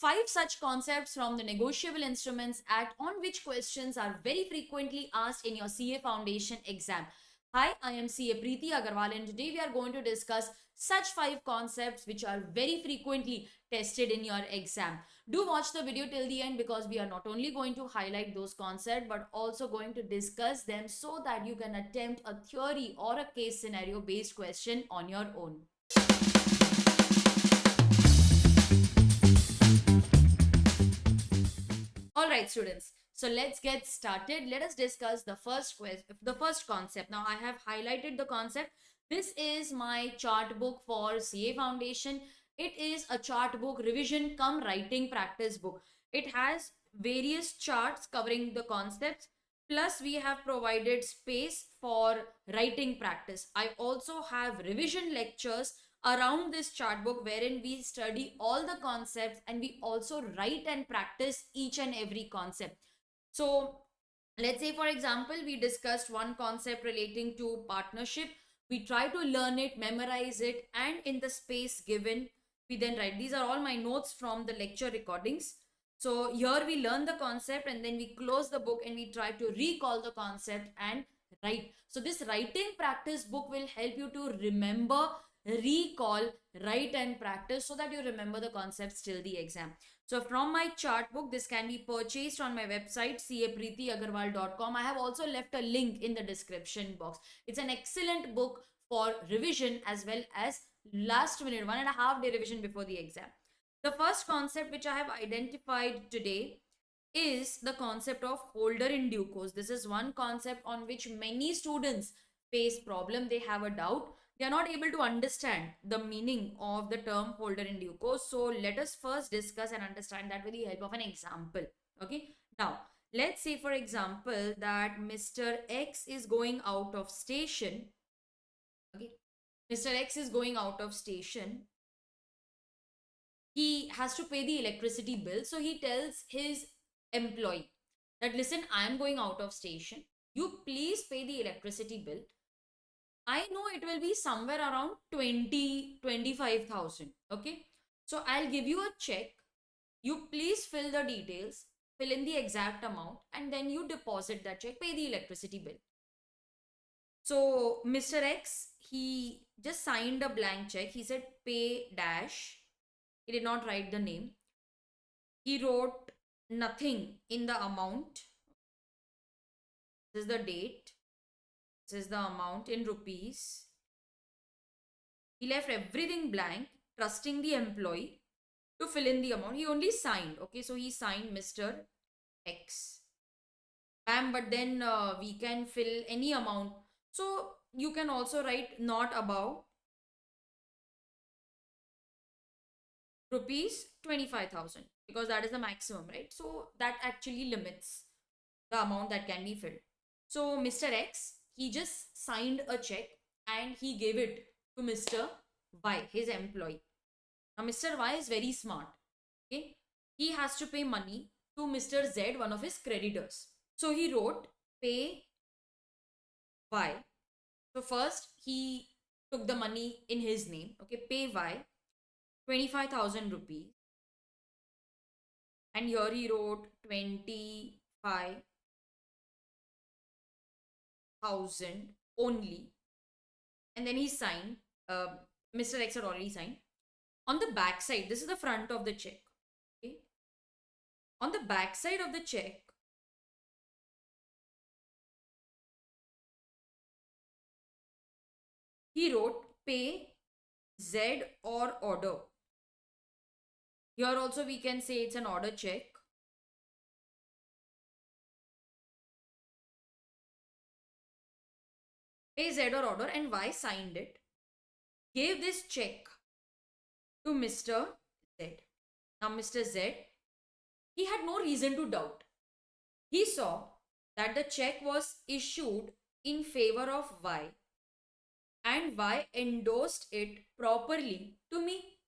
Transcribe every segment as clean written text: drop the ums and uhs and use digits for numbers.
5 such concepts from the Negotiable Instruments Act on which questions are very frequently asked in your CA Foundation exam. Hi, I am CA Preeti Agarwal, and today we are going to discuss such 5 concepts which are very frequently tested in your exam. Do watch the video till the end because we are not only going to highlight those concepts but also going to discuss them so that you can attempt a theory or a case scenario based question on your own. All right, students. So let's get started. Let us discuss the first concept. Now I have highlighted the concept. This is my chart book for CA Foundation. It is a chart book revision come writing practice book. It has various charts covering the concepts. Plus, we have provided space for writing practice. I also have revision lectures around this chart book wherein we study all the concepts and we also write and practice each and every concept. So let's say, for example, we discussed one concept relating to partnership. We try to learn it, memorize it, and in the space given we then write. These are all my notes from the lecture recordings. So here we learn the concept and then we close the book and we try to recall the concept and write. So this writing practice book will help you to remember, recall, write and practice so that you remember the concepts till the exam. So from my chart book, this can be purchased on my website capreetiagarwal.com. I have also left a link in the description box. It's an excellent book for revision as well as last minute 1.5 day revision before the exam. The first concept which I have identified today is the concept of holder in due course. This is one concept on which many students face problem. They have a doubt. They are not able to understand the meaning of the term holder in due course. So let us first discuss and understand that with the help of an example. Okay. Now, let's say for example that Mr. X is going out of station. Okay. Mr. X is going out of station. He has to pay the electricity bill. So he tells his employee that, listen, I am going out of station. You please pay the electricity bill. I know it will be somewhere around 25,000. Okay. So I'll give you a check. You please fill the details, fill in the exact amount, and then you deposit that check, pay the electricity bill. So Mr. X, he just signed a blank check. He said pay dash. He did not write the name. He wrote nothing in the amount. This is the date. This is the amount in rupees. He left everything blank, trusting the employee to fill in the amount. He only signed. Okay, so he signed Mr. X. Bam, but then we can fill any amount. So you can also write not above rupees 25,000 because that is the maximum, right? So that actually limits the amount that can be filled. So Mr. X, he just signed a check and he gave it to Mr. Y, his employee. Now Mr. Y is very smart. Okay, he has to pay money to Mr. Z, one of his creditors. So he wrote pay Y. So first he took the money in his name. Okay, pay Y 25,000 rupees. And here he wrote 25,000 only. And then he signed. Mr. X had already signed. On the back side, this is the front of the check. Okay. On the back side of the check, he wrote pay Z or order. Here also we can say it's an order check. Pay Z or order, and Y signed it. Gave this check to Mr. Z. Now Mr. Z, he had no reason to doubt. He saw that the check was issued in favor of Y and Y endorsed it properly to me.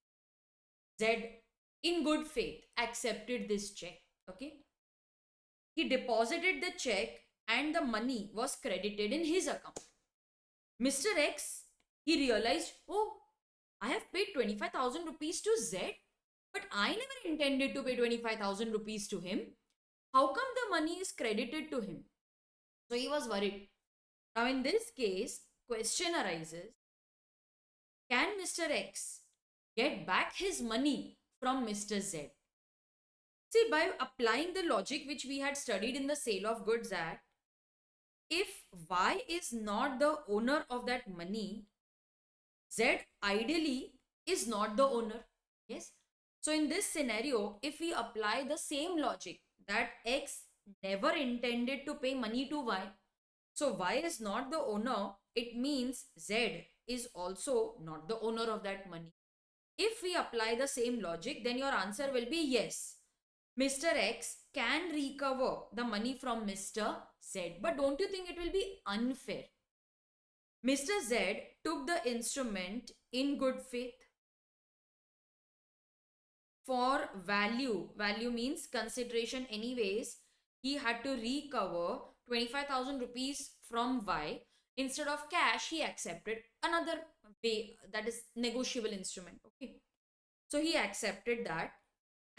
Z, in good faith, accepted this check. Okay. He deposited the check and the money was credited in his account. Mr. X, he realized, oh, I have paid 25,000 rupees to Z but I never intended to pay 25,000 rupees to him. How come the money is credited to him? So he was worried. Now, in this case, question arises, can Mr. X get back his money from Mr. Z? See, by applying the logic which we had studied in the Sale of Goods Act, if Y is not the owner of that money, Z ideally is not the owner. Yes. So in this scenario, if we apply the same logic that X never intended to pay money to Y, so Y is not the owner, it means Z is also not the owner of that money. If we apply the same logic, then your answer will be yes. Mr. X can recover the money from Mr. Z. But don't you think it will be unfair? Mr. Z took the instrument in good faith for value. Value means consideration anyways. He had to recover 25,000 rupees from Y. Instead of cash, he accepted another way, that is negotiable instrument. Okay. So he accepted that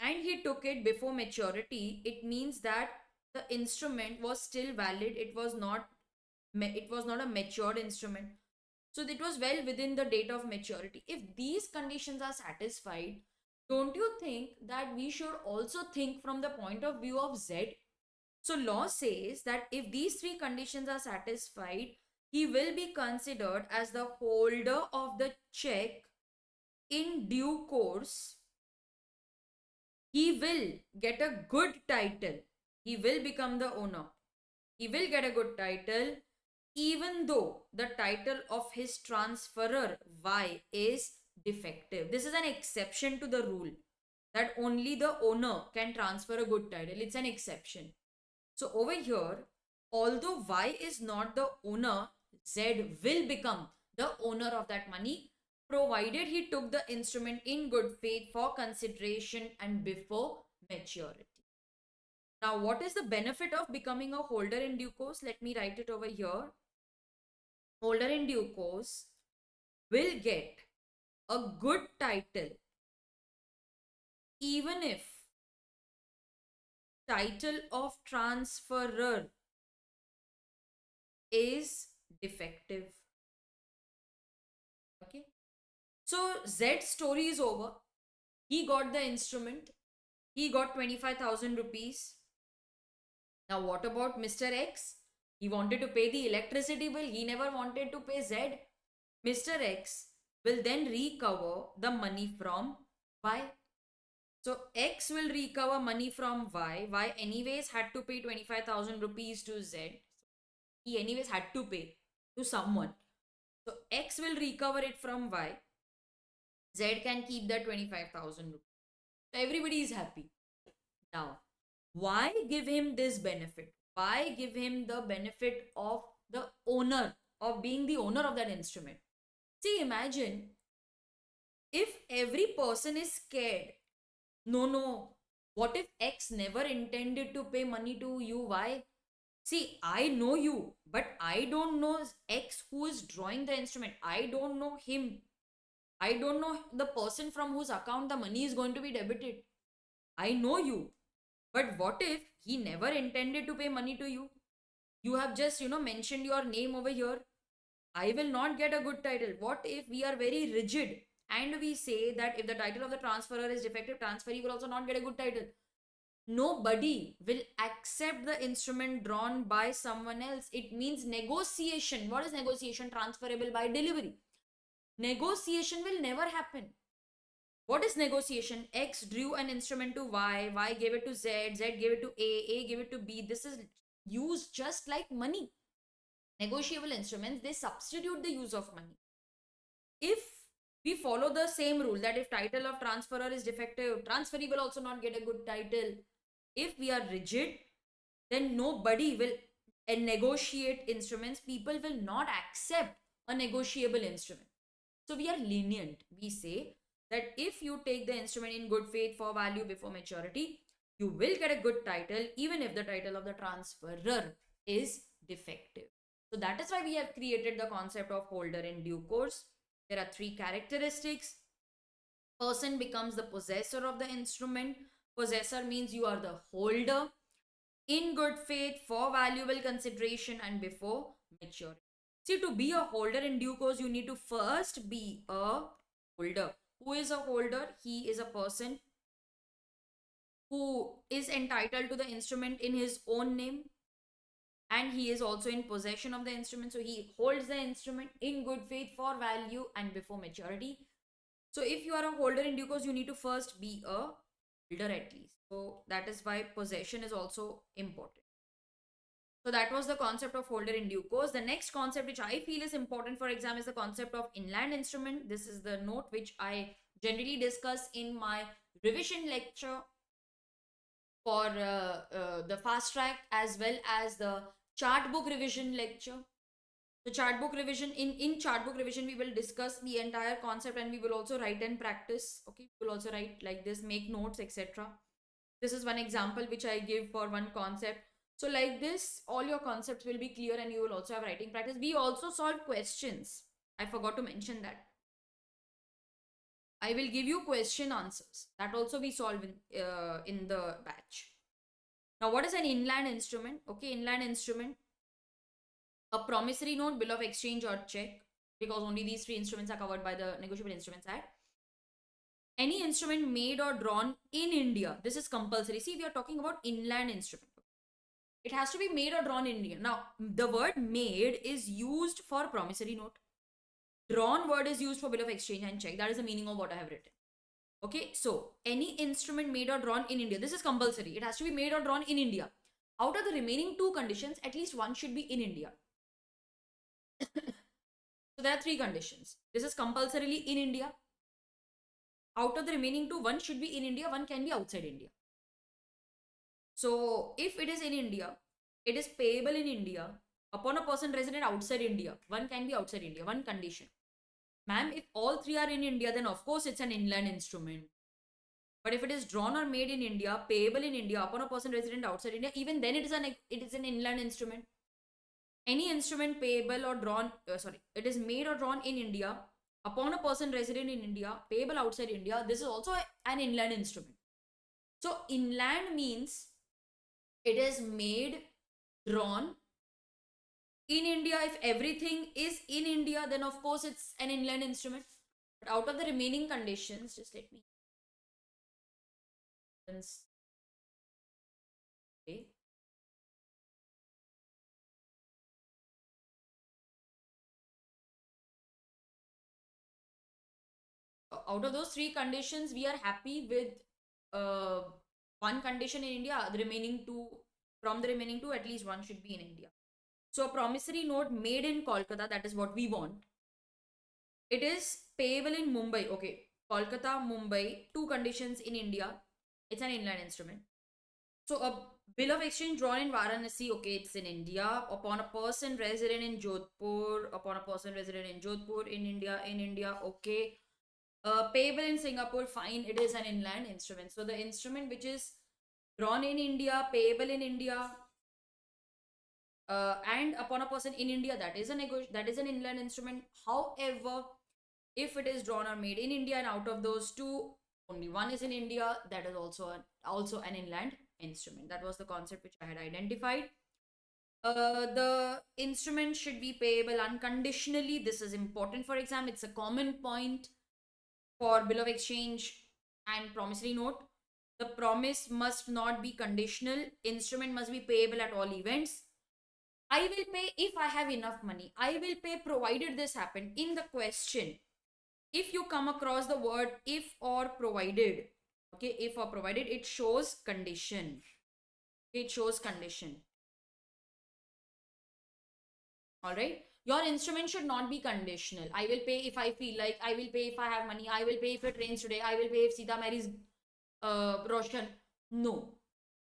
and he took it before maturity. It means that the instrument was still valid. It was not a matured instrument. So it was well within the date of maturity. If these conditions are satisfied, don't you think that we should also think from the point of view of Z? So law says that if these three conditions are satisfied, he will be considered as the holder of the check in due course. He will get a good title. He will become the owner. He will get a good title even though the title of his transferor Y is defective. This is an exception to the rule that only the owner can transfer a good title. It's an exception. So over here, although Y is not the owner, Z will become the owner of that money provided he took the instrument in good faith for consideration and before maturity. Now, what is the benefit of becoming a holder in due course? Let me write it over here. Holder in due course will get a good title even if title of transferor is defective. Okay. So Z's story is over. He got the instrument. He got 25,000 rupees. Now what about Mr. X? He wanted to pay the electricity bill. He never wanted to pay Z. Mr. X will then recover the money from Y. So X will recover money from Y. Y anyways had to pay 25,000 rupees to Z. He anyways had to pay to someone. So X will recover it from Y. Z can keep the 25,000 rupees. So everybody is happy. Now, why give him this benefit? Why give him the benefit of the owner, of being the owner of that instrument? See, imagine if every person is scared. No. What if X never intended to pay money to you? Why? See, I know you, but I don't know X who is drawing the instrument. I don't know him. I don't know the person from whose account the money is going to be debited. I know you. But what if he never intended to pay money to you? You have just, mentioned your name over here. I will not get a good title. What if we are very rigid and we say that if the title of the transferor is defective, transferee will also not get a good title? Nobody will accept the instrument drawn by someone else. It means negotiation. What is negotiation? Transferable by delivery. Negotiation will never happen. What is negotiation? X drew an instrument to Y, Y gave it to Z, Z gave it to A gave it to B. This is used just like money. Negotiable instruments, they substitute the use of money. If we follow the same rule that if title of transferor is defective, transferee will also not get a good title. If we are rigid, then nobody will negotiate instruments. People will not accept a negotiable instrument. So we are lenient. We say that if you take the instrument in good faith for value before maturity, you will get a good title even if the title of the transferor is defective. So that is why we have created the concept of holder in due course. There are three characteristics. person becomes the possessor of the instrument. Possessor means you are the holder in good faith for valuable consideration and before maturity. See, to be a holder in due course, you need to first be a holder. Who is a holder? He is a person who is entitled to the instrument in his own name, and he is also in possession of the instrument. So he holds the instrument in good faith for value and before maturity. So if you are a holder in due course, you need to first be a holder at least. So that is why possession is also important. So that was the concept of holder in due course. The next concept which I feel is important for exam is the concept of inland instrument. This is the note which I generally discuss in my revision lecture for the fast track as well as the chart book revision lecture. The chart book revision, in chart book revision we will discuss the entire concept, and we will also write and practice. Okay, we will also write like this, make notes, etc. This is one example which I give for one concept. So like this, all your concepts will be clear and you will also have writing practice. We also solve questions. I forgot to mention that. I will give you question answers. That also we solve in the batch. Now, what is an inland instrument? Okay, inland instrument, a promissory note, bill of exchange, or check, because only these three instruments are covered by the Negotiable Instruments Act. Any instrument made or drawn in India. This is compulsory. See, we are talking about inland instrument. It has to be made or drawn in India. Now, the word made is used for promissory note. Drawn word is used for bill of exchange and check. That is the meaning of what I have written. Okay, so any instrument made or drawn in India. This is compulsory. It has to be made or drawn in India. Out of the remaining two conditions, at least one should be in India. So there are three conditions. This is compulsorily in India. Out of the remaining two, one should be in India, one can be outside India. So if it is in India, it is payable in India upon a person resident outside India. One can be outside India, one condition. Ma'am, if all three are in India, then of course it's an inland instrument. But if it is drawn or made in India, payable in India upon a person resident outside India, even then it is an inland instrument. Any instrument payable or drawn, it is made or drawn in India upon a person resident in India, payable outside India, this is also an inland instrument. So inland means it is made, drawn in India. If everything is in India, then of course it's an inland instrument. But out of the remaining conditions, just let me. Okay. Out of those three conditions, we are happy with uh, one condition in India. The remaining two, from the remaining two, at least one should be in India. So a promissory note made in Kolkata, that is what we want. It is payable in Mumbai. Okay, Kolkata, Mumbai, two conditions in India. It's an inland instrument. So a bill of exchange drawn in Varanasi, okay, it's in India. Upon a person resident in Jodhpur, in India, okay. Payable in Singapore, fine, it is an inland instrument. So the instrument which is drawn in India, payable in India, and upon a person in India, that is an inland instrument. However, if it is drawn or made in India and out of those two, only one is in India, that is also an inland instrument. That was the concept which I had identified. The instrument should be payable unconditionally. This is important for exam. It's a common point for bill of exchange and promissory note. The promise must not be conditional. Instrument must be payable at all events. I will pay if I have enough money. I will pay provided this happen. In the question, if you come across the word if or provided, okay, if or provided, it shows condition. It shows condition. All right. Your instrument should not be conditional. I will pay if I feel like. I will pay if I have money. I will pay if it rains today. I will pay if Sita marries Roshan. No.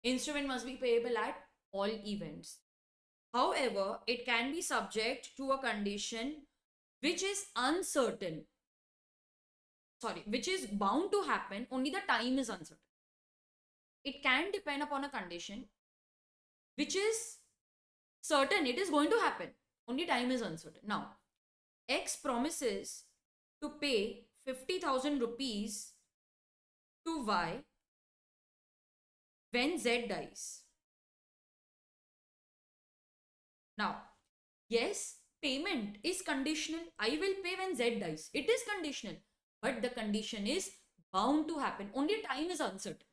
Instrument must be payable at all events. However, it can be subject to a condition which is uncertain. Sorry, which is bound to happen, only the time is uncertain. It can depend upon a condition which is certain, it is going to happen, only time is uncertain. Now, X promises to pay 50,000 rupees to Y when Z dies. Now, yes, payment is conditional. I will pay when Z dies. It is conditional. But the condition is bound to happen. Only time is uncertain.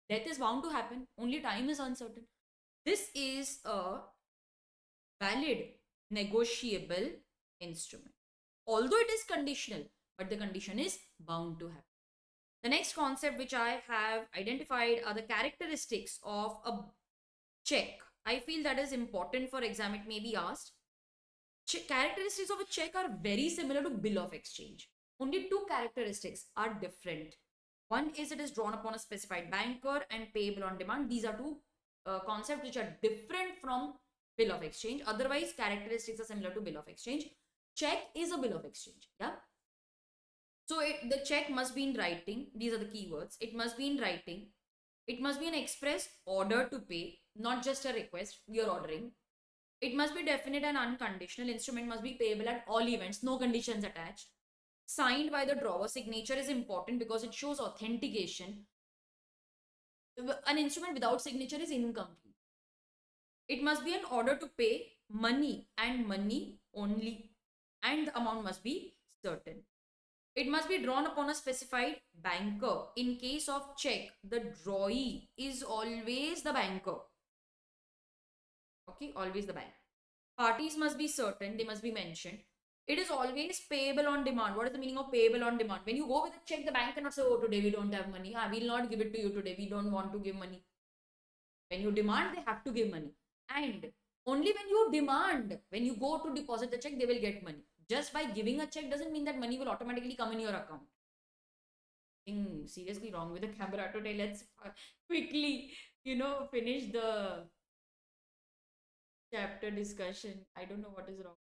Death is bound to happen. Only time is uncertain. This is a valid negotiable instrument. Although it is conditional, but the condition is bound to happen. The next concept which I have identified are the characteristics of a check. I feel that is important for exam. It may be asked. Characteristics of a check are very similar to bill of exchange. Only two characteristics are different. One is it is drawn upon a specified banker and payable on demand. These are two concepts which are different from bill of exchange. Otherwise, characteristics are similar to bill of exchange. Check is a bill of exchange. Yeah. So the check must be in writing. These are the keywords. It must be in writing. It must be an express order to pay, not just a request. You're ordering. It must be definite and unconditional. Instrument must be payable at all events, no conditions attached. Signed by the drawer. Signature is important because it shows authentication. An instrument without signature is incomplete. It must be an order to pay money and money only, and the amount must be certain. It must be drawn upon a specified banker. In case of check, the drawee is always the banker. Okay, always the bank. Parties must be certain, they must be mentioned. It is always payable on demand. What is the meaning of payable on demand? When you go with a check, the bank cannot say, oh, today we don't have money. I will not give it to you today. We don't want to give money. When you demand, they have to give money. And only when you demand, when you go to deposit the check, they will get money. Just by giving a check doesn't mean that money will automatically come in your account. Seriously wrong with the camera today. Let's quickly, finish the chapter discussion. I don't know what is wrong.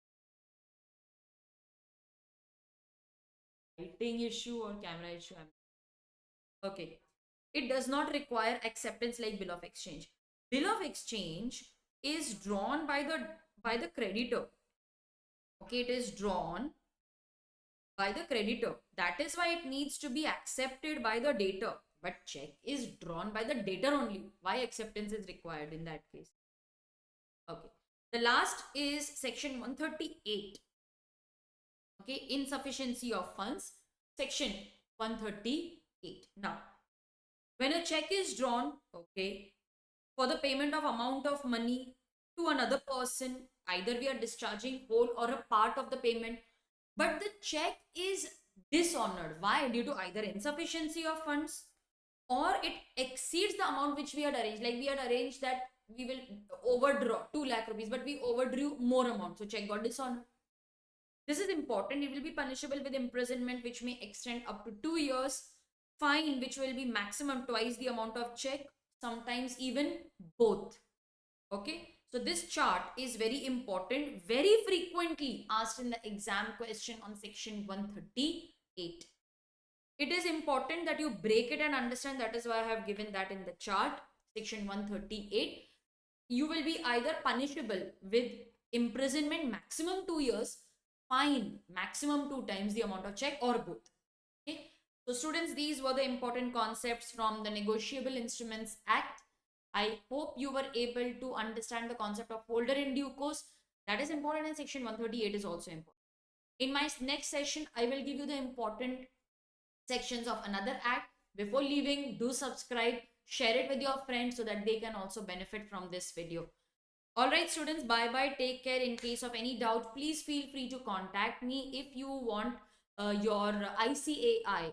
Lighting issue or camera issue. Okay. It does not require acceptance like bill of exchange. Bill of exchange is drawn by the creditor. Okay, it is drawn by the creditor. That is why it needs to be accepted by the debtor. But check is drawn by the debtor only. Why acceptance is required in that case? Okay. The last is section 138. Okay, insufficiency of funds. Section 138. Now, when a check is drawn, okay, for the payment of amount of money to another person, either we are discharging whole or a part of the payment, but the check is dishonored. Why? Due to either insufficiency of funds or it exceeds the amount which we had arranged. Like we had arranged that we will overdraw 2 lakh rupees, but we overdrew more amount. So check got dishonored. This is important. It will be punishable with imprisonment, which may extend up to 2 years. Fine, which will be maximum twice the amount of check, sometimes even both. Okay. So this chart is very important, very frequently asked in the exam question on section 138. It is important that you break it and understand. That is why I have given that in the chart. Section 138. You will be either punishable with imprisonment maximum 2 years, fine maximum 2 times the amount of check, or both. Okay. So students, these were the important concepts from the Negotiable Instruments Act. I hope you were able to understand the concept of holder in due course. That is important, and section 138 is also important. In my next session, I will give you the important sections of another act. Before leaving, do subscribe, share it with your friends so that they can also benefit from this video. Alright students, bye bye, take care. In case of any doubt, please feel free to contact me. If you want your ICAI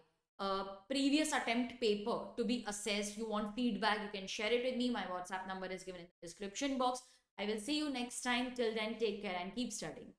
previous attempt paper to be assessed, you want feedback, you can share it with me. My WhatsApp number is given in the description box. I will see you next time. Till then, take care and keep studying.